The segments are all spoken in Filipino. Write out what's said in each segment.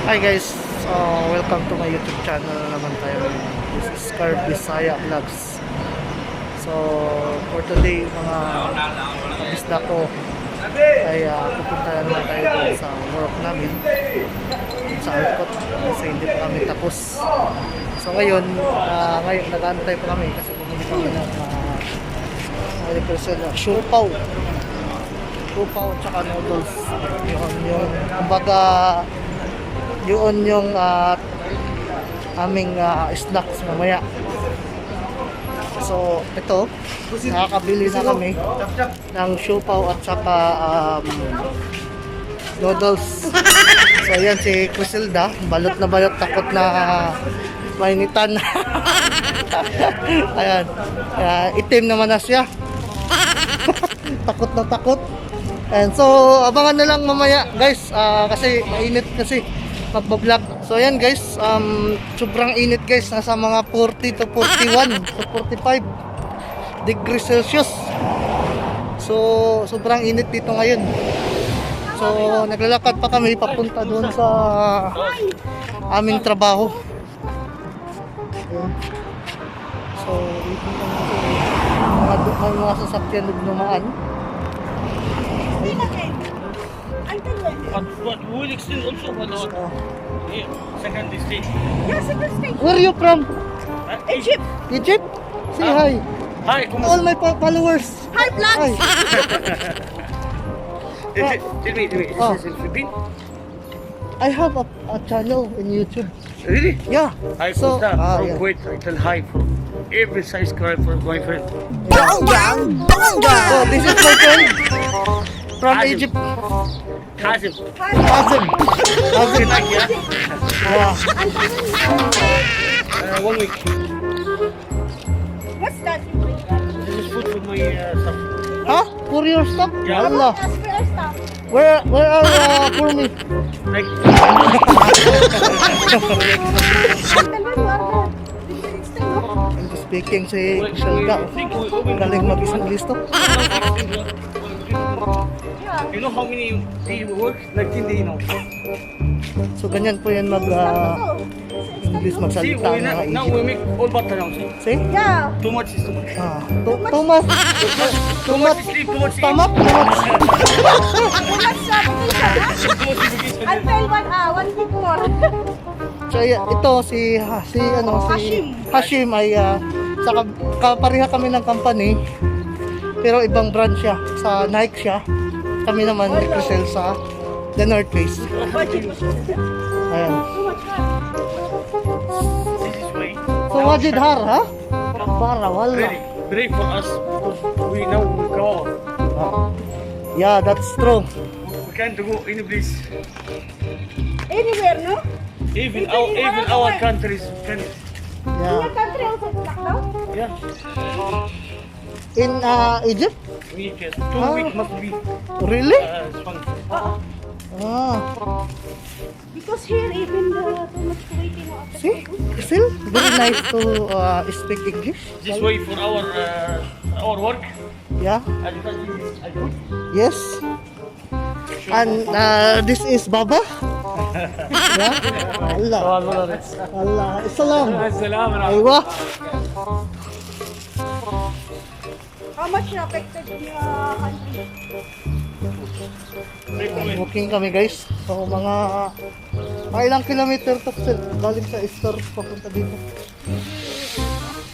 Hi guys, welcome to my YouTube channel na naman tayo. This is Carb Bisaya Vlogs. So for today mga kabisda ko ay pupunta naman tayo doon sa work namin sa Alcott kasi hindi pa kami tapos. So ngayon nag-aantay pa kami kasi bumili kami ng siopaw tsaka noodles. Yung kumbaga yun yung aming snacks mamaya. So ito, nakakabili na kami ng siopaw at saka noodles. So yan si Criselda, balot na balot, takot na mainitan. Ayan, itim naman na siya. Takot na takot. And so abangan na lang mamaya guys, kasi mainit kasi magbablog. So ayan guys, sobrang init guys, nasa mga 40 to 41 to 45 degrees Celsius. So sobrang init dito ngayon. So naglalakad pa kami papunta doon sa aming trabaho. Ayan. So dito may mga sasakyan nagdumaan. But we will extend also for the second stage. Yeah, second stage. Where are you from? Egypt. Egypt? Say hi. Hi, All my followers. Hi, vlogs. Tell me, Oh. is this in Philippines? I have a channel in YouTube. Really? Yeah. Hi, So, Costa. From yeah. Kuwait. I tell hi for every size card for my friend. So this is my friend from Hazim. Egypt. Hazim. Hazim. Okay, like, yeah? Yeah. 1 week. What's that? This is food for my stuff. Huh? For your stuff? Yeah. Allah. That's for our stuff. Where are for me? Like, I'm speaking si Shelda. Galing mag-English to. you know how many days we work? Like 10 days now. So ganyan po yan English See, magsalita ng mga now we Egypt. make all butter now. See? See? Yeah. Too much is too much. Too much. Too much is sleep, too much is Tamak. Too much application, Too much is vacation. huh? I'll pay one week more. So ito si Hashim ay sa kapareha kami ng company pero ibang brand siya, sa Nike siya. Kami naman ni Crisel sa The North Face. Ayan. This is way. So wajid har ha? Para wala. Really, break for us. We now go. Yeah, that's true. We can't go any place. Anywhere, no? Even our countries can. In Yeah. your country also lockdown? Yeah. In Egypt? We can. 2 weeks must be. Really? Fun. Because here even the too much waiting after. See? Still very nice to speak English. This way for our work. Yeah. I do. Yes. And this is Baba. Yeah. Allah. Allah. Salam. Aywa. How much affected in your country? Walking kami guys. So mga ilang kilometer to galing sa store papunta dito.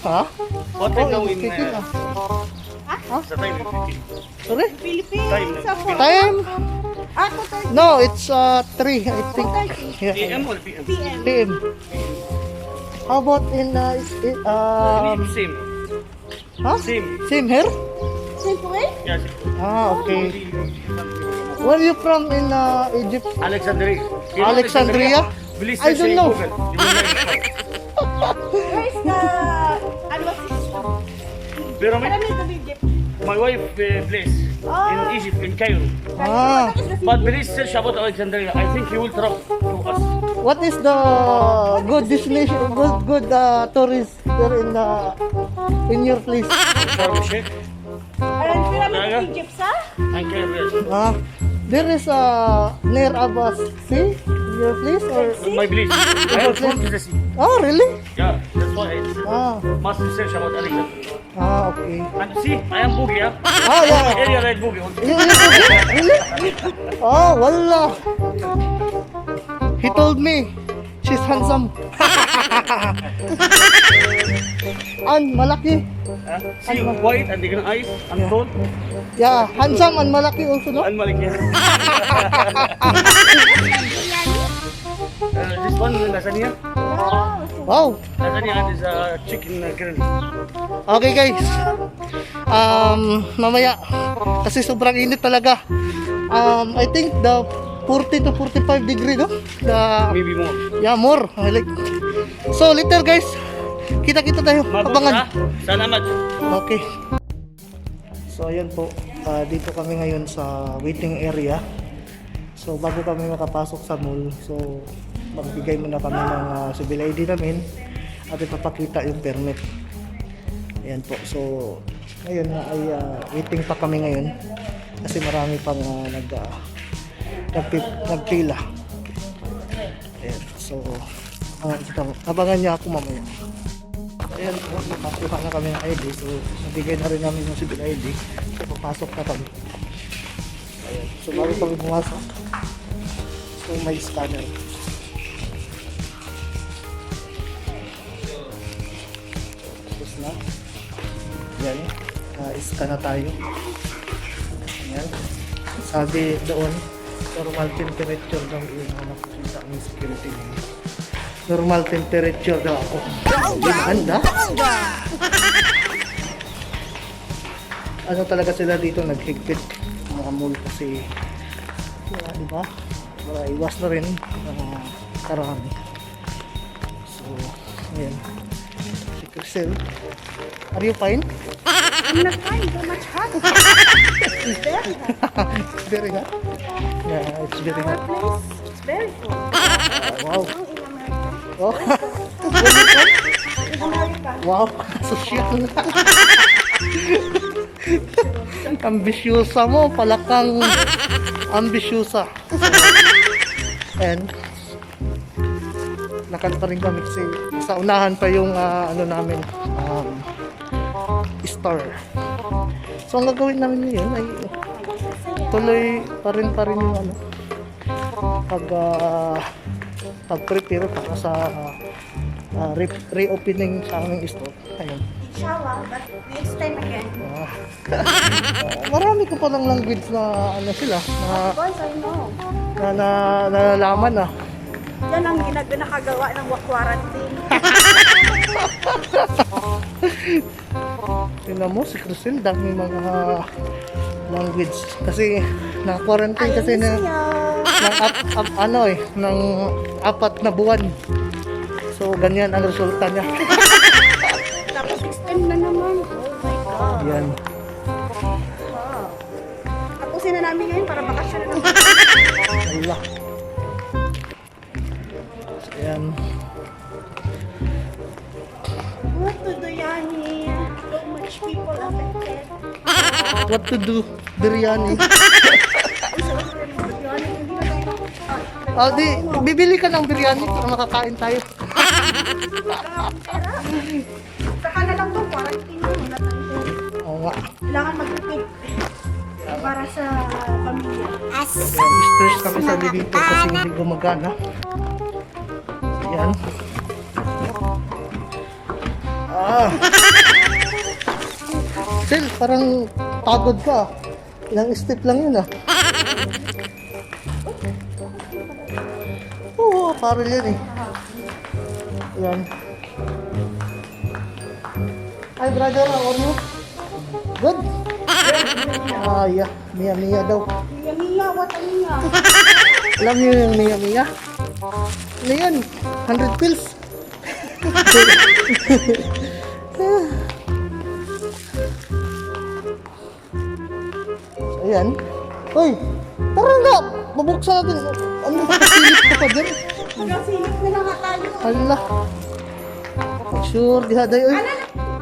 Ha? What time now in Speaking, the time in Philippines? Sorry? Philippines. Time. Time? Ako 30 No, it's 3 I think. Yeah. AM or PM? PM. PM. How about in Same. huh? Same. Same here? Same way? Yeah. Okay. Where are you from in Egypt? Alexandria. You know Alexandria? Please I don't say know. Google. You will learn it. Where is the what's this? Pyramid. Pyramid of Egypt. My wife place in Egypt, in Cairo. Ah. What is the But city? please search about Alexandria. I think he will travel to us. What is the good destination, good tourist here in your place? Sharm el-Sheikh And Pyramid of Egypt, sir? and Cairo. There is a near Abbas. See your place or? My village. I have gone to the sea. Oh, really? Yeah, that's why I Ah, must research about Alexander. okay. And see, I am boogie, yeah? Ah, yeah. Area right boogie also. Really? Oh, wala. He told me she's handsome. An malaki. See, white and the eyes and tall. Yeah, handsome and malaki also, no? And Malik, yeah. This one, lasagna. Wow. Lasagna and is chicken grill. Okay guys. Mamaya kasi sobrang init talaga. I think the 40 to 45 degree, no? The Maybe more. yeah, more. I like. So later guys, kita-kita tayo. Mabot Abangan. na. Salamat. Okay. So ayan po, dito kami ngayon sa waiting area. So bago kami makapasok sa mall, so magbigay muna kami ng civil ID namin at ipapakita yung permit. Ayan po. So ngayon ay waiting pa kami ngayon kasi marami pang nagpila. Ayan. So abangan niya ako mamaya. Ayan po, nakakuha na kami ng ID. So, nabigay na rin namin yung civil ID. So, papasok na kami. Ayan. So, bago kami pumasok, so, may scanner. Tapos na. Ayan. Scan na tayo. Ayan. Sabi doon, normal temperature daw yung nakikita ng security name. Normal temperature daw ako. Ganda? Ano talaga sila dito naghigpit mga mall kasi di ba? Para iwas na rin karami. So, ayan. Si Crisel. Are you fine? I'm not fine, so much hot. It's very hot. It's very hot? Yeah, it's very Our hot. place, it's very cold. Wow. Oh, in America. Oh. In America. Wow, social. Ambisyosa mo, palakang ambisyosa. And nakanta rin kami kasi sa unahan pa yung ano namin store. So ang gagawin namin ngayon ay tuloy pa rin yung ano pag-prepare para sa reopening sa aming store. Ayun. Inshallah, but next time again. Marami ko pa ng language na ano sila Of course, I know. na nalalaman na. Yan ang nakagawa ng quarantine. Tingnan mo si Crisel, dami mga language kasi na-quarantine kasi ng ng 4 na buwan. So ganyan ang resulta niya. Tapos extend na naman. Oh my God. Yan. Wow. Tapusin na namin ngayon para bakasyon na naman. Allah. So, yan. What to do, Yani? So much people affected. What to do? Biryani. Di, bibili ka ng biryani para makakain tayo. Saka na lang itong quarantine mo. Wala tayong Oo nga. kailangan mag-upig para sa pamilya. Stress kami sa living ko kasi hindi gumagana. Yan. Sil, parang pagod ka. Ilang step lang yun Oo, parang yan eh. Yan. Hi brother, how are you? Good? Yeah. Mia daw. Mia, what a Mia? Alam niyo yung Mia? Ano yun? 100 pills? So, ayan. Hoy! Tara nga! Mabuksan natin. Ano ba? Kasilip ka pa dyan? Nagsilip na lang nga tayo. Hala. Sure, dihaday. Uy!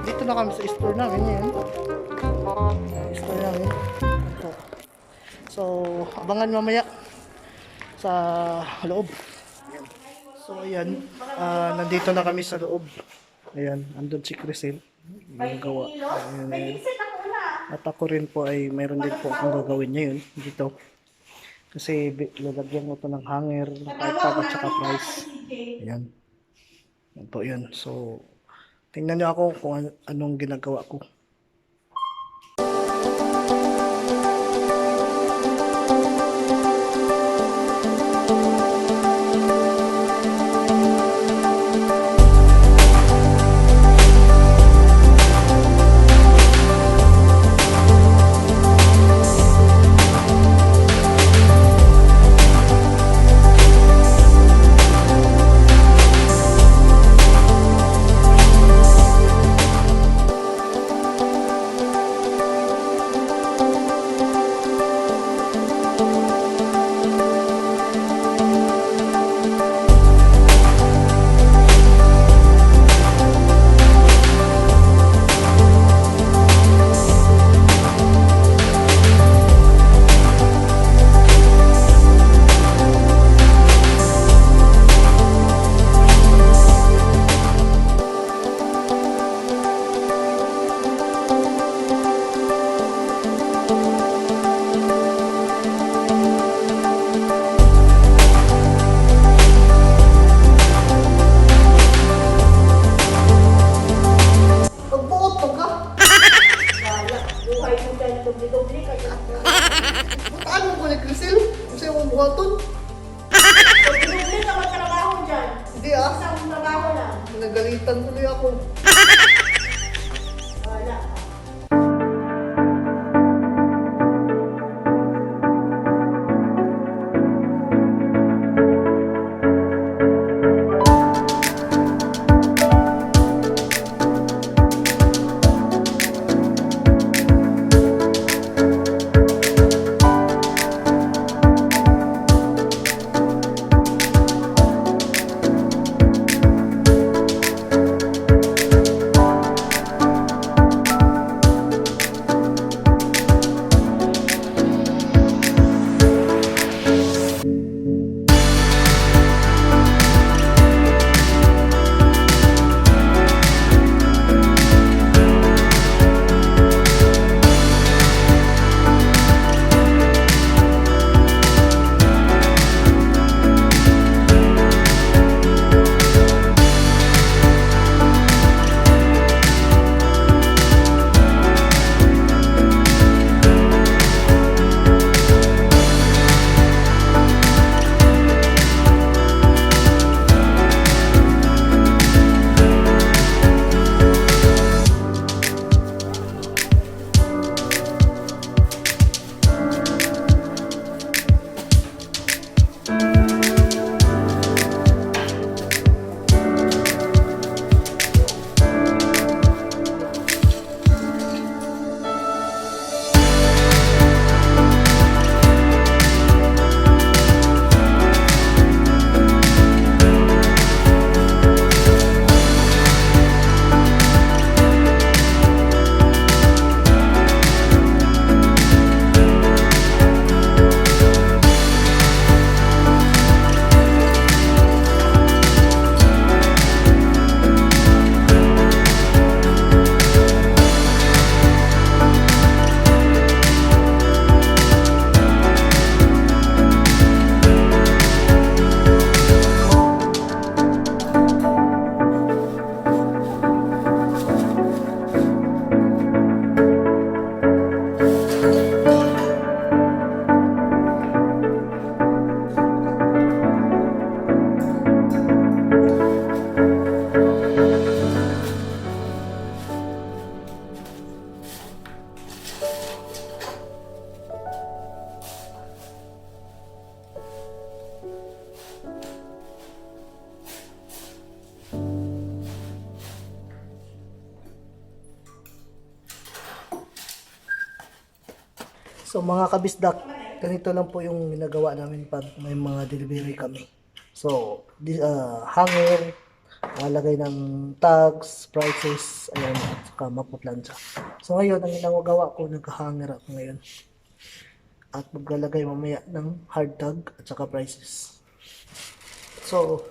Dito na kami sa store namin ngayon. Store namin. Ito. So, abangan mamaya sa loob. So ayan, nandito na kami sa loob. Ayan, andun si Crisel. Ginagawa. Ayan, ayan. At ako rin po ay mayroon din po akong gagawin ngayon dito. Kasi lalagyan ko to ng hanger, ng iPad at saka price. Ayan. Yan po yun. So, tingnan nyo ako kung anong ginagawa ko. Magbuot mo ka? Buhay mo dahil dubli-dubli ka dyan. Ano ko ni Crisel? Kasi yung buhaton? Dubli ka magtrabaho dyan. Hindi ah. Isang trabaho lang. Nagalitan tuloy ako. Wala. So mga kabisdak, ganito lang po yung ginagawa namin pag may mga delivery kami. So, hanger, lagay ng tags, prices, ayan, at saka mapuplansya. So ngayon, ang ginagawa ko, nag-hanger ako ngayon. At maglalagay mamaya ng hard tag at saka prices. So,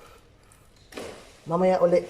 mamaya uli.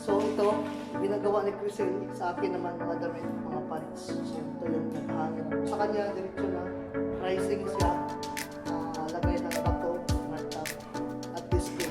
So ito, ginagawa ni Crisel, sa akin naman mga damit, mga pants. So ito yung nakahanger. Sa kanya, diretso na pricing siya. Lagay ng bato, martap, at display.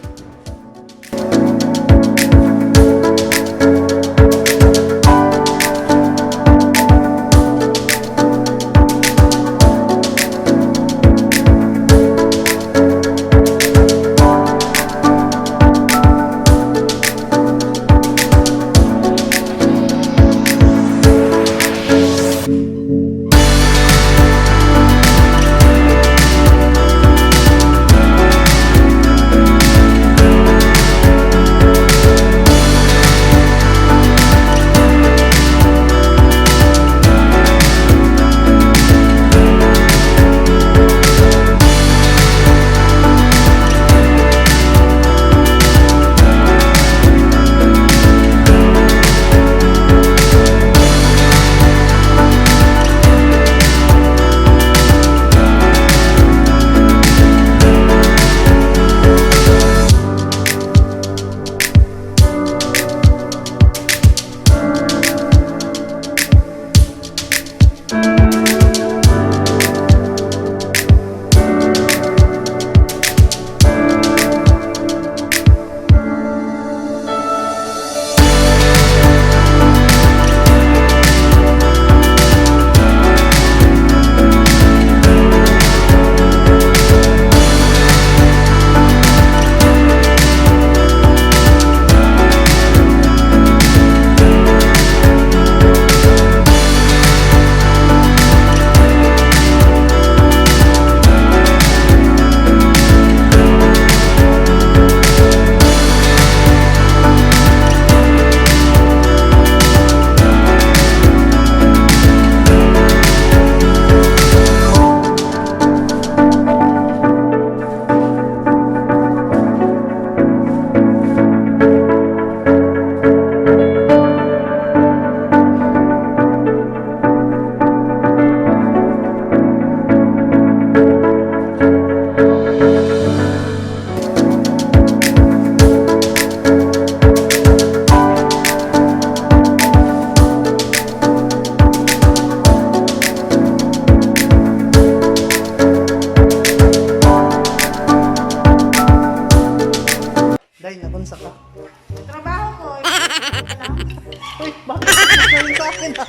Uy, bakit nagsasayin sa akin ha?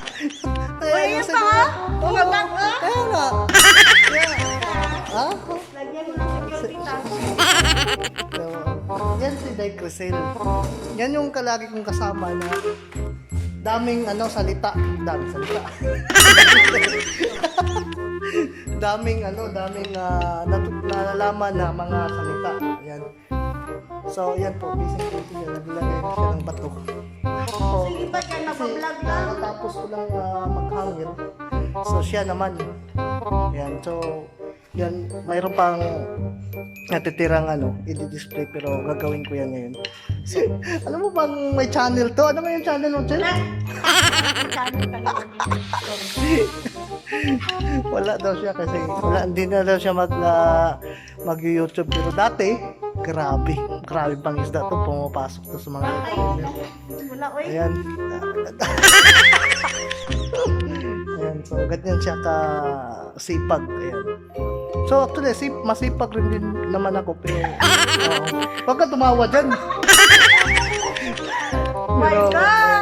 Uy, yun pa nga? Mga bag ka? Kaya nga. Kaya. Ha? Lagyan mo ng security tag. So, yan si Day Crisel. Yan yung kalagi kong kasama na daming salita. Daming salita. daming nalalaman na mga salita. Ayan. So, yan po. Busy niya. Naglagay na siya ng bato. So, Sige ba dyan, nag-vlog ka? tapos ko lang maghangin. So, siya naman. Yan. So, yan. Mayroon pang natitirang i-display pero gagawin ko yan ngayon. So, alam mo bang may channel to? Ano ba yung channel mo, Chel? Channel ka naman. Wala daw siya kasi hindi na daw siya mag-YouTube pero dati grabe pang isda to pumapasok to sa mga Ay, wala, uy. ayan ayan so ganyan siya ka sipag ayan so actually masipag rin din naman ako pero wag ka tumawa dyan Oh my God!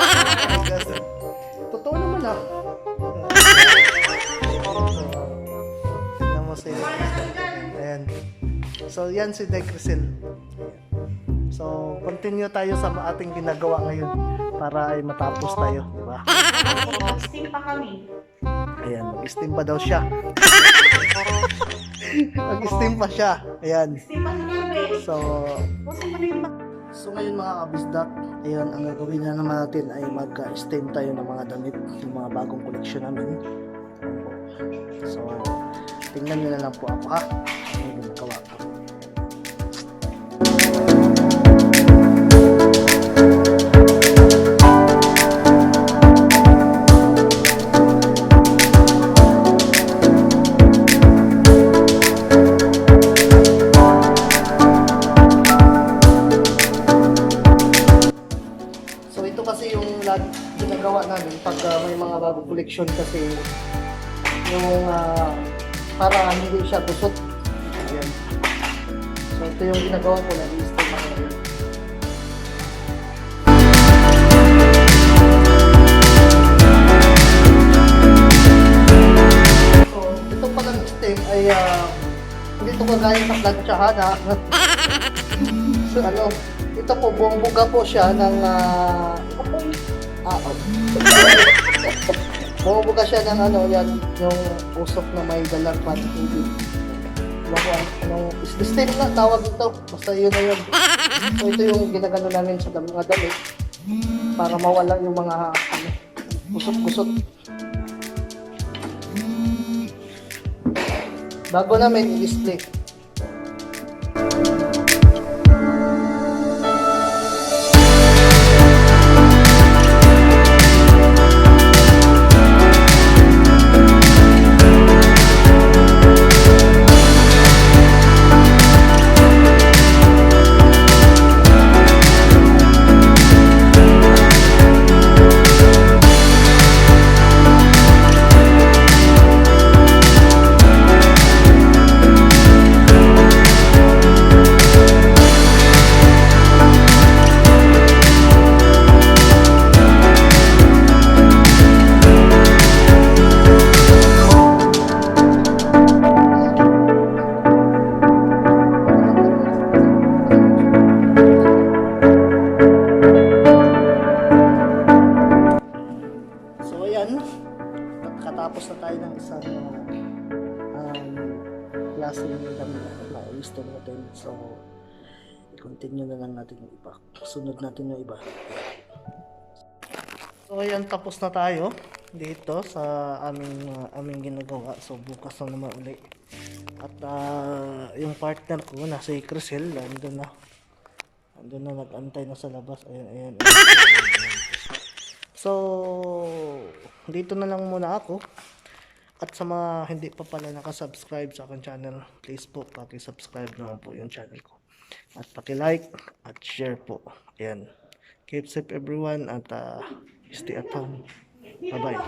totoo naman tignan mo siya ayan so yan si Day Crisel. So continue tayo sa ating ginagawa ngayon para ay matapos tayo, di ba? Mag-steam pa kami. Ayan, mag-steam pa daw siya. Mag-steam pa siya. Ayan. Steam pa kami. So Puso mo na yung So ngayon mga kabisdak, ayan, ang gagawin na naman natin ay mag-steam tayo ng mga damit, ng mga bagong koleksyon namin. So tingnan nyo na lang po ako ha, ano yung magawa ko. Kasi yung ginagawa namin pag may mga bagong collection kasi yung para hindi siya gusot. Ayan. So ito yung ginagawa ko na i-steam ako ngayon. So ito palang steam ay hindi ito kagaya sa planchahan ha. So ito po, buong buga po siya ng buong buga siya ng yan, yung usok na may dalang tubig. Anong steam na tawag ito, basta yun na yun. So ito yung ginagano namin sa mga damit para mawala yung mga kusot-kusot. Bago namin i-display. Nakatapos na tayo ng isang klase ng damit na i-store natin. So, i-continue na lang natin yung iba. Sunod natin yung iba. So, ayan, tapos na tayo dito sa aming ginagawa. So, bukas na naman uli. At yung partner ko na si Crisel, andun na nag-antay na sa labas. Ayan. So, dito na lang muna ako. At sa mga hindi pa pala nakasubscribe sa aking channel, please po, paki-subscribe naman po yung channel ko. At paki-like at share po. Ayan. Keep safe everyone at stay at home. Bye-bye.